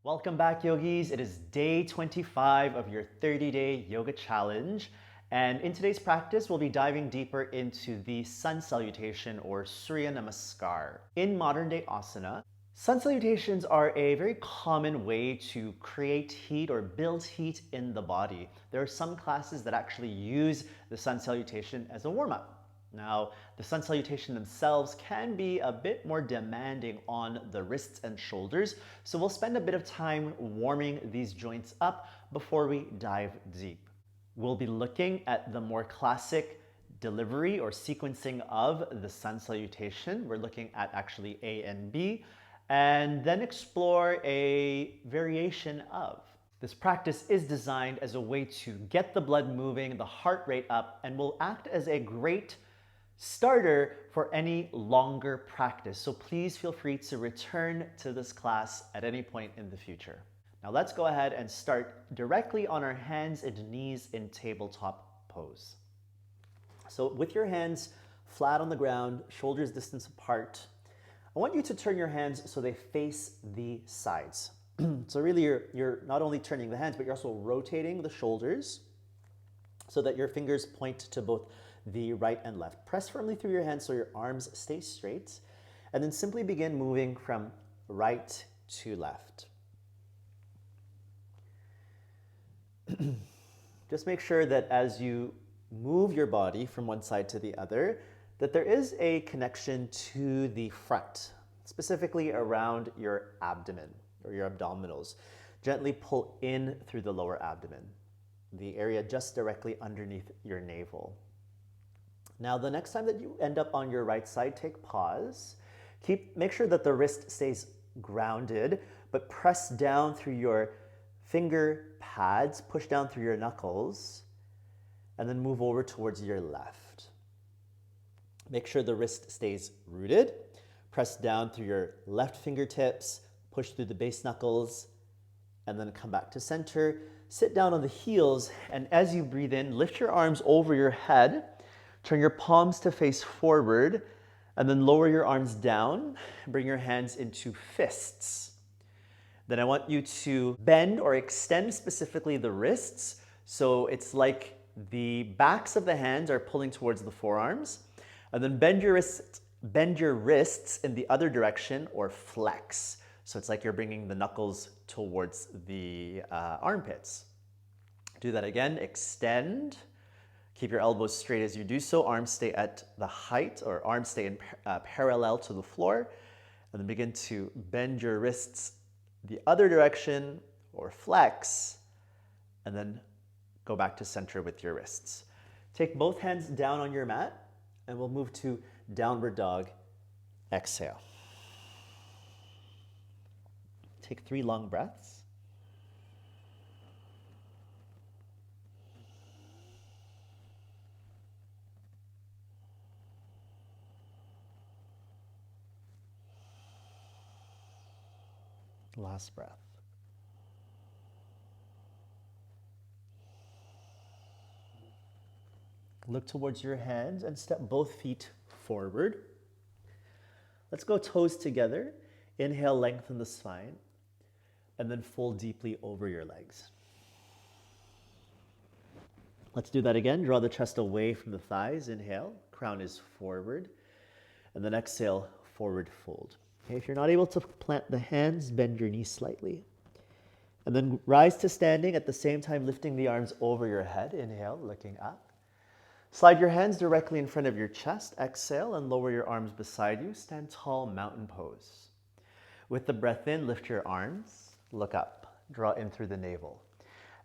Welcome back, yogis. It is day 25 of your 30-day yoga challenge. And in today's practice, we'll be diving deeper into the sun salutation or Surya Namaskar. In modern day asana, sun salutations are a very common way to create heat or build heat in the body. There are some classes that actually use the sun salutation as a warm-up. Now, the sun salutation themselves can be a bit more demanding on the wrists and shoulders, so we'll spend a bit of time warming these joints up before we dive deep. We'll be looking at the more classic delivery or sequencing of the sun salutation. We're looking at actually A and B, and then explore a variation of. This practice is designed as a way to get the blood moving, the heart rate up, and will act as a great starter for any longer practice. So please feel free to return to this class at any point in the future. Now let's go ahead and start directly on our hands and knees in tabletop pose. So with your hands flat on the ground, shoulders distance apart, I want you to turn your hands so they face the sides. So really you're not only turning the hands, but you're also rotating the shoulders so that your fingers point to both the right and left. Press firmly through your hands so your arms stay straight, and then simply begin moving from right to left. Just make sure that as you move your body from one side to the other, that there is a connection to the front, specifically around your abdomen or your abdominals. Gently pull in through the lower abdomen, the area just directly underneath your navel. Now, the next time that you end up on your right side, take pause. Make sure that the wrist stays grounded, but press down through your finger pads, push down through your knuckles, and then move over towards your left. Make sure the wrist stays rooted. Press down through your left fingertips, push through the base knuckles, and then come back to center. Sit down on the heels, and as you breathe in, lift your arms over your head. Turn your palms to face forward, and then lower your arms down. Bring your hands into fists. Then I want you to bend or extend specifically the wrists. So it's like the backs of the hands are pulling towards the forearms. And then bend your wrists in the other direction or flex. So it's like you're bringing the knuckles towards the armpits. Do that again, extend. Keep your elbows straight as you do so. Arms stay at the height, or arms stay in parallel to the floor. And then begin to bend your wrists the other direction or flex. And then go back to center with your wrists. Take both hands down on your mat, and we'll move to downward dog. Exhale. Take 3 long breaths. Last breath. Look towards your hands and step both feet forward. Let's go toes together. Inhale, lengthen the spine, and then fold deeply over your legs. Let's do that again. Draw the chest away from the thighs. Inhale, crown is forward, and then exhale, forward fold. Okay, if you're not able to plant the hands, bend your knees slightly. And then rise to standing, at the same time lifting the arms over your head. Inhale, looking up. Slide your hands directly in front of your chest. Exhale and lower your arms beside you. Stand tall, mountain pose. With the breath in, lift your arms. Look up. Draw in through the navel.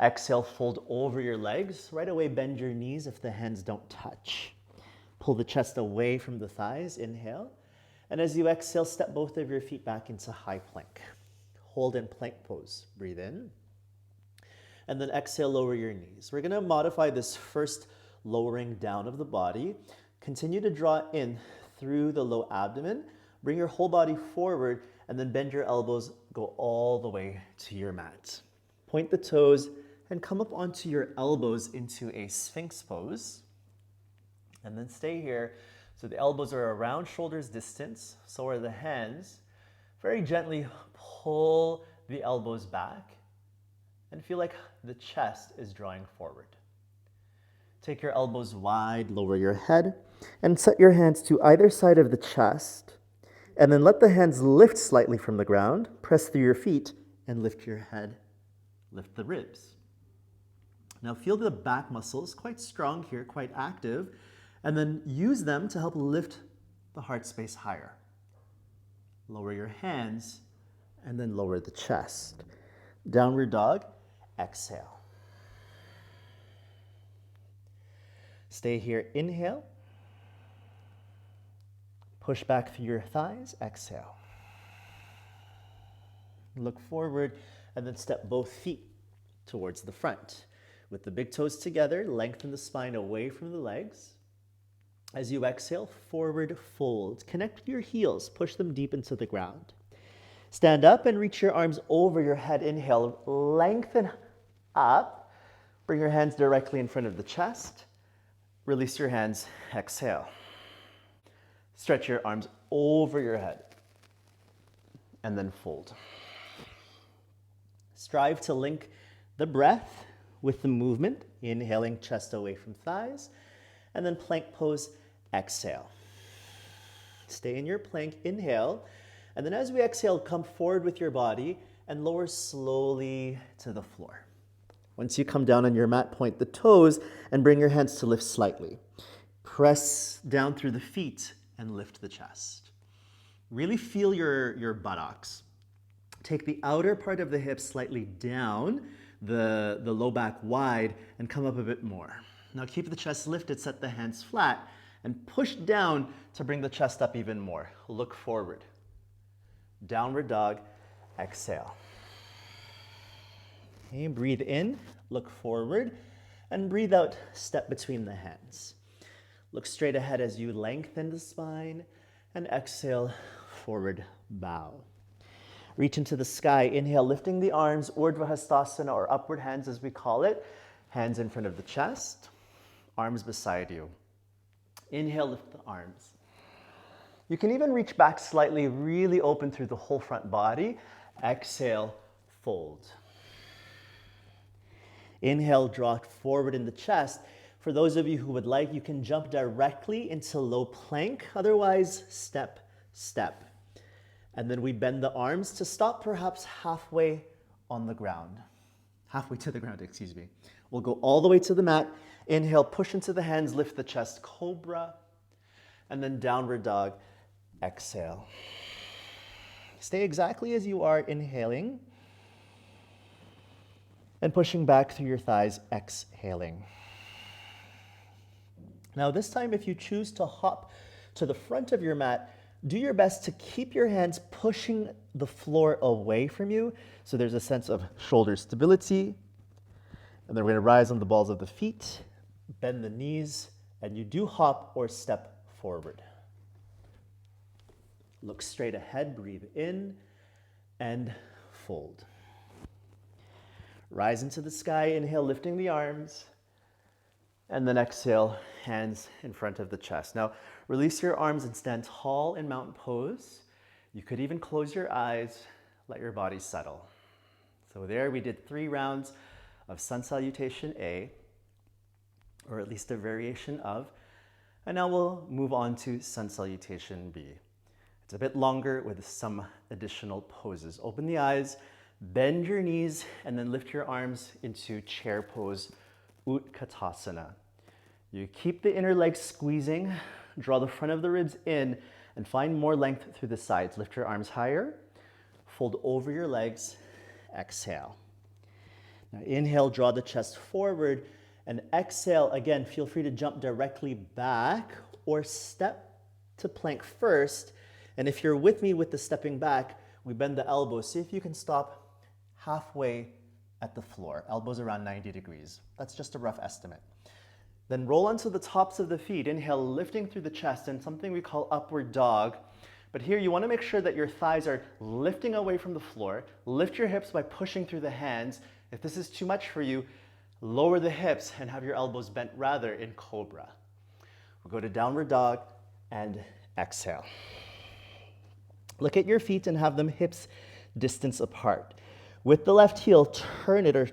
Exhale, fold over your legs. Right away, bend your knees if the hands don't touch. Pull the chest away from the thighs. Inhale. And as you exhale, step both of your feet back into high plank. Hold in plank pose. Breathe in. And then exhale, lower your knees. We're going to modify this first lowering down of the body. Continue to draw in through the low abdomen. Bring your whole body forward, and then bend your elbows. Go all the way to your mat. Point the toes and come up onto your elbows into a sphinx pose. And then stay here. So the elbows are around shoulders distance, so are the hands. Very gently pull the elbows back, and feel like the chest is drawing forward. Take your elbows wide, lower your head, and set your hands to either side of the chest, and then let the hands lift slightly from the ground, press through your feet, and lift your head, lift the ribs. Now feel the back muscles, quite strong here, quite active, and then use them to help lift the heart space higher. Lower your hands, and then lower the chest. Downward dog, exhale. Stay here, inhale. Push back through your thighs, exhale. Look forward, and then step both feet towards the front. With the big toes together, lengthen the spine away from the legs. As you exhale, forward fold. Connect your heels, push them deep into the ground. Stand up and reach your arms over your head. Inhale, lengthen up. Bring your hands directly in front of the chest. Release your hands, exhale. Stretch your arms over your head and then fold. Strive to link the breath with the movement, inhaling chest away from thighs, and then plank pose, exhale. Stay in your plank, inhale, and then as we exhale, come forward with your body and lower slowly to the floor. Once you come down on your mat, point the toes and bring your hands to lift slightly. Press down through the feet and lift the chest. Really feel your buttocks. Take the outer part of the hips slightly down, the low back wide, and come up a bit more. Now keep the chest lifted, set the hands flat, and push down to bring the chest up even more. Look forward. Downward dog, exhale. Okay, breathe in, look forward, and breathe out, step between the hands. Look straight ahead as you lengthen the spine, and exhale, forward bow. Reach into the sky, inhale, lifting the arms, Urdhva Hastasana, or upward hands as we call it. Hands in front of the chest, arms beside you. Inhale, lift the arms. You can even reach back slightly, really open through the whole front body. Exhale, fold. Inhale, draw forward in the chest. For those of you who would like, you can jump directly into low plank. Otherwise, step, step. And then we bend the arms to stop perhaps halfway on the ground. Halfway to the ground, excuse me. We'll go all the way to the mat. Inhale, push into the hands, lift the chest, cobra. And then downward dog, exhale. Stay exactly as you are, inhaling. And pushing back through your thighs, exhaling. Now this time, if you choose to hop to the front of your mat, do your best to keep your hands pushing the floor away from you, so there's a sense of shoulder stability. And then we're gonna rise on the balls of the feet, bend the knees, and you do hop or step forward. Look straight ahead, breathe in, and fold. Rise into the sky, inhale, lifting the arms, and then exhale, hands in front of the chest. Now, release your arms and stand tall in mountain pose. You could even close your eyes, let your body settle. So there we did 3 rounds of sun salutation A, or at least a variation of, and now we'll move on to sun salutation B. It's a bit longer with some additional poses. Open the eyes, bend your knees, and then lift your arms into chair pose, Utkatasana. You keep the inner leg squeezing, draw the front of the ribs in, and find more length through the sides. Lift your arms higher, fold over your legs, exhale. Now inhale, draw the chest forward, and exhale, again, feel free to jump directly back or step to plank first. And if you're with me with the stepping back, we bend the elbows. See if you can stop halfway at the floor, elbows around 90 degrees. That's just a rough estimate. Then roll onto the tops of the feet. Inhale, lifting through the chest in something we call upward dog. But here you want to make sure that your thighs are lifting away from the floor. Lift your hips by pushing through the hands. If this is too much for you, lower the hips and have your elbows bent rather in cobra. We'll go to downward dog and exhale. Look at your feet and have them hips distance apart. With the left heel, turn it or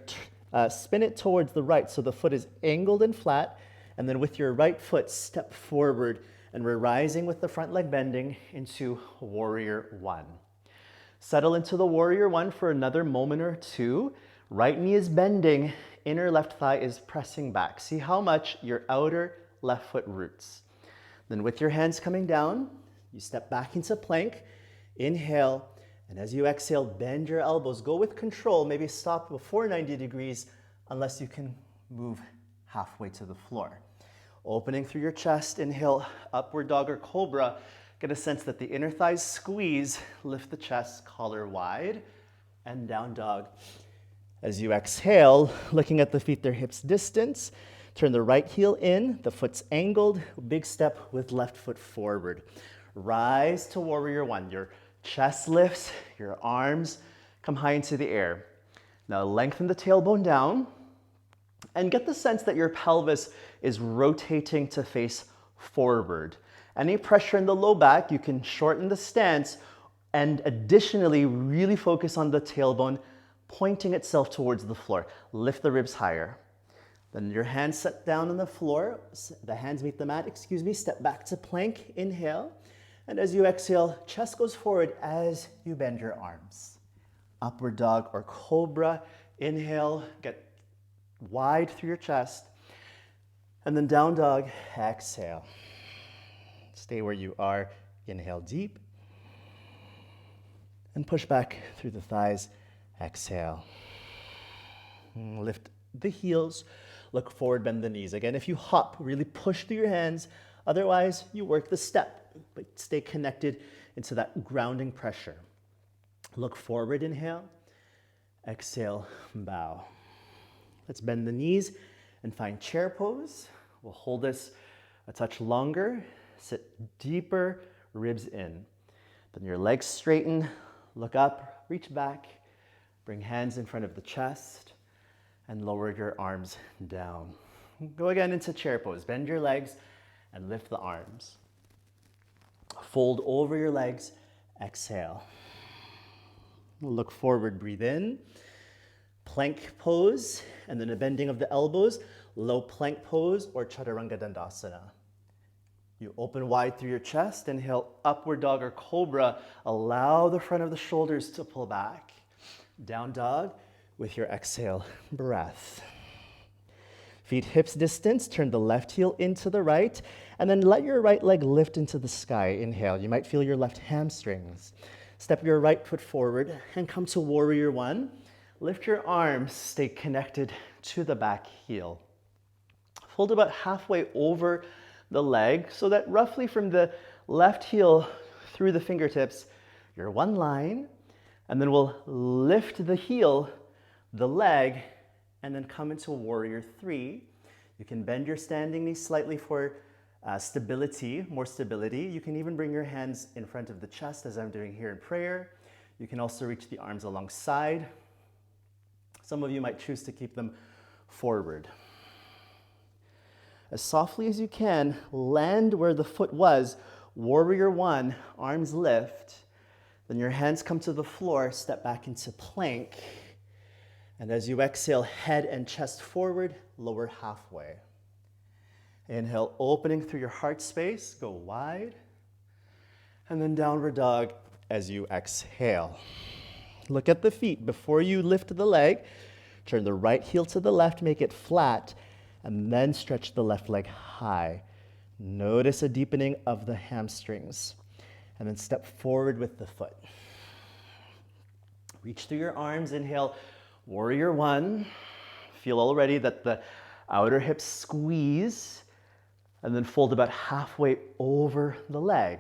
spin it towards the right so the foot is angled and flat. And then with your right foot, step forward. And we're rising with the front leg bending into warrior one. Settle into the warrior one for another moment or two. Right knee is bending, inner left thigh is pressing back. See how much your outer left foot roots. Then with your hands coming down, you step back into plank. Inhale, and as you exhale, bend your elbows. Go with control, maybe stop before 90 degrees unless you can move halfway to the floor. Opening through your chest, inhale, upward dog or cobra. Get a sense that the inner thighs squeeze, lift the chest, collar wide, and down dog. As you exhale, looking at the feet, their hips distance, turn the right heel in, the foot's angled, big step with left foot forward. Rise to warrior one. Your chest lifts, your arms come high into the air. Now lengthen the tailbone down and get the sense that your pelvis is rotating to face forward. Any pressure in the low back, you can shorten the stance and additionally really focus on the tailbone pointing itself towards the floor. Lift the ribs higher. Then your hands set down on the floor. The hands meet the mat, Step back to plank, inhale. And as you exhale, chest goes forward as you bend your arms. Upward dog or cobra, inhale, get wide through your chest. And then down dog, exhale. Stay where you are, inhale deep. And push back through the thighs, exhale. Lift the heels, look forward, bend the knees. Again, if you hop, really push through your hands. Otherwise, you work the step, but stay connected into that grounding pressure. Look forward, inhale. Exhale, bow. Let's bend the knees and find chair pose. We'll hold this a touch longer. Sit deeper, ribs in. Then your legs straighten, look up, reach back, bring hands in front of the chest, and lower your arms down. Go again into chair pose. Bend your legs and lift the arms. Fold over your legs, exhale. Look forward, breathe in. Plank pose, and then a bending of the elbows, low plank pose or chaturanga dandasana. You open wide through your chest, inhale, upward dog or cobra. Allow the front of the shoulders to pull back. Down dog with your exhale, breath. Feet hips distance, turn the left heel into the right, and then let your right leg lift into the sky. Inhale, you might feel your left hamstrings. Step your right foot forward and come to warrior one. Lift your arms, stay connected to the back heel. Fold about halfway over the leg so that roughly from the left heel through the fingertips, you're one line, and then we'll lift the heel, the leg, and then come into warrior three. You can bend your standing knee slightly for stability, more stability. You can even bring your hands in front of the chest as I'm doing here in prayer. You can also reach the arms alongside. Some of you might choose to keep them forward. As softly as you can, land where the foot was. Warrior one, arms lift. Then your hands come to the floor, step back into plank. And as you exhale, head and chest forward, lower halfway. Inhale, opening through your heart space, go wide. And then downward dog as you exhale. Look at the feet. Before you lift the leg, turn the right heel to the left, make it flat, and then stretch the left leg high. Notice a deepening of the hamstrings. And then step forward with the foot. Reach through your arms, inhale, warrior one. Feel already that the outer hips squeeze, and then fold about halfway over the leg.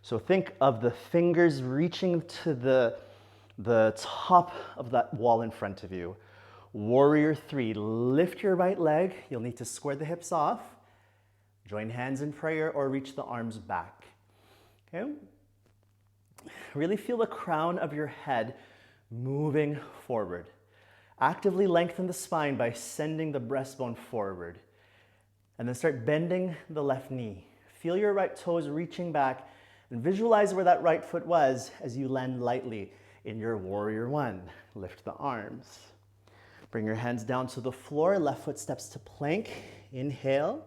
So think of the fingers reaching to the top of that wall in front of you. Warrior three, lift your right leg. You'll need to square the hips off. Join hands in prayer or reach the arms back. Okay? Really feel the crown of your head moving forward. Actively lengthen the spine by sending the breastbone forward. And then start bending the left knee. Feel your right toes reaching back and visualize where that right foot was as you land lightly. In your warrior one, lift the arms. Bring your hands down to the floor, left foot steps to plank. Inhale.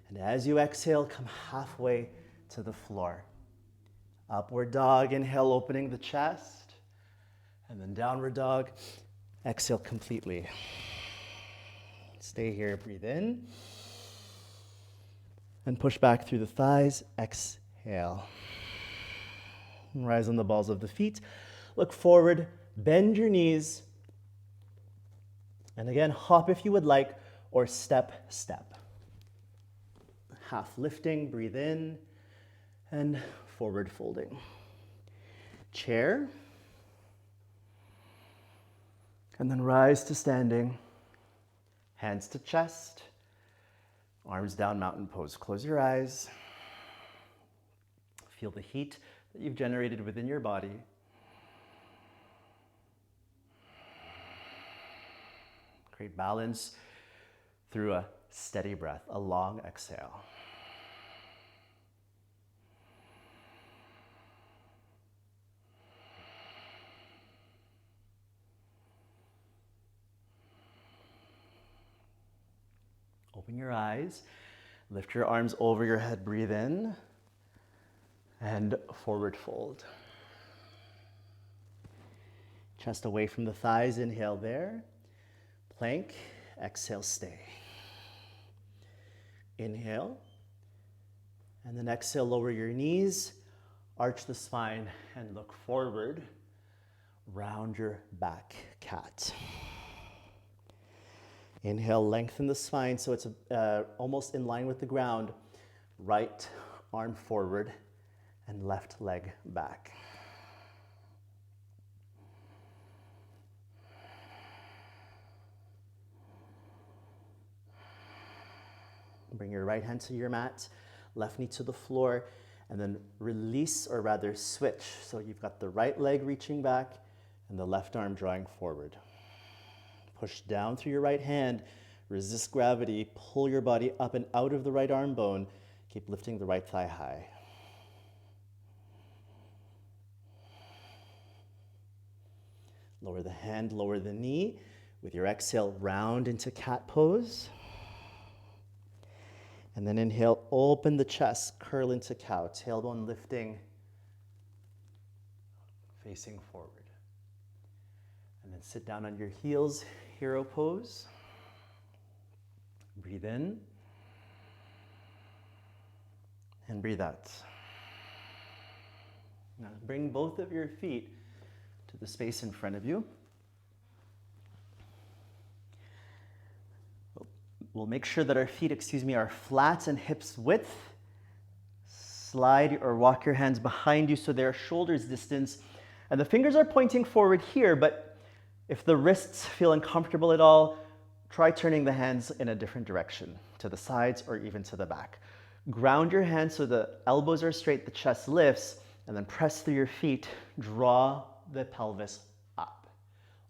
And as you exhale, come halfway to the floor. Upward dog, inhale, opening the chest. And then downward dog, exhale completely. Stay here, breathe in. And push back through the thighs, exhale. And rise on the balls of the feet. Look forward, bend your knees. And again, hop if you would like, or step, step. Half lifting, breathe in, and forward folding. Chair. And then rise to standing. Hands to chest. Arms down, mountain pose. Close your eyes. Feel the heat that you've generated within your body. Create balance through a steady breath, a long exhale. Open your eyes, lift your arms over your head, breathe in, and forward fold. Chest away from the thighs, inhale there. Plank, exhale, stay. Inhale, and then exhale, lower your knees, arch the spine, and look forward. Round your back, cat. Inhale, lengthen the spine so it's almost in line with the ground. Right arm forward and left leg back. Bring your right hand to your mat, left knee to the floor, and then release, or rather switch. So you've got the right leg reaching back and the left arm drawing forward. Push down through your right hand, resist gravity, pull your body up and out of the right arm bone. Keep lifting the right thigh high. Lower the hand, lower the knee. With your exhale, round into cat pose. And then inhale, open the chest, curl into cow, tailbone lifting, facing forward. And then sit down on your heels, hero pose. Breathe in and breathe out. Now bring both of your feet to the space in front of you. We'll make sure that our feet, are flat and hips width. Slide or walk your hands behind you so they're shoulders distance. And the fingers are pointing forward here, but if the wrists feel uncomfortable at all, try turning the hands in a different direction, to the sides or even to the back. Ground your hands so the elbows are straight, the chest lifts, and then press through your feet. Draw the pelvis up.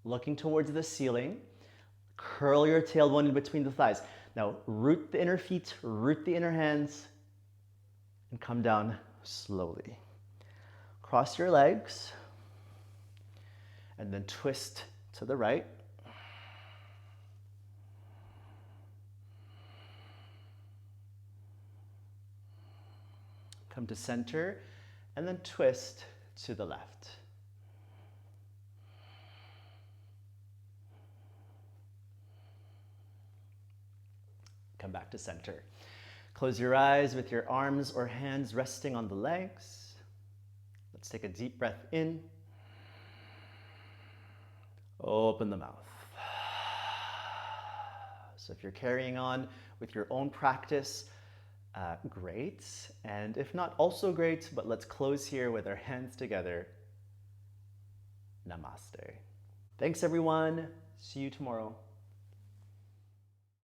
Looking towards the ceiling. Curl your tailbone in between the thighs. Now root the inner feet, root the inner hands, and come down slowly. Cross your legs, and then twist to the right. Come to center, and then twist to the left. Come back to center. Close your eyes with your arms or hands resting on the legs. Let's take a deep breath in. Open the mouth. So if you're carrying on with your own practice, great. And if not, also great, but let's close here with our hands together. Namaste. Thanks everyone. See you tomorrow.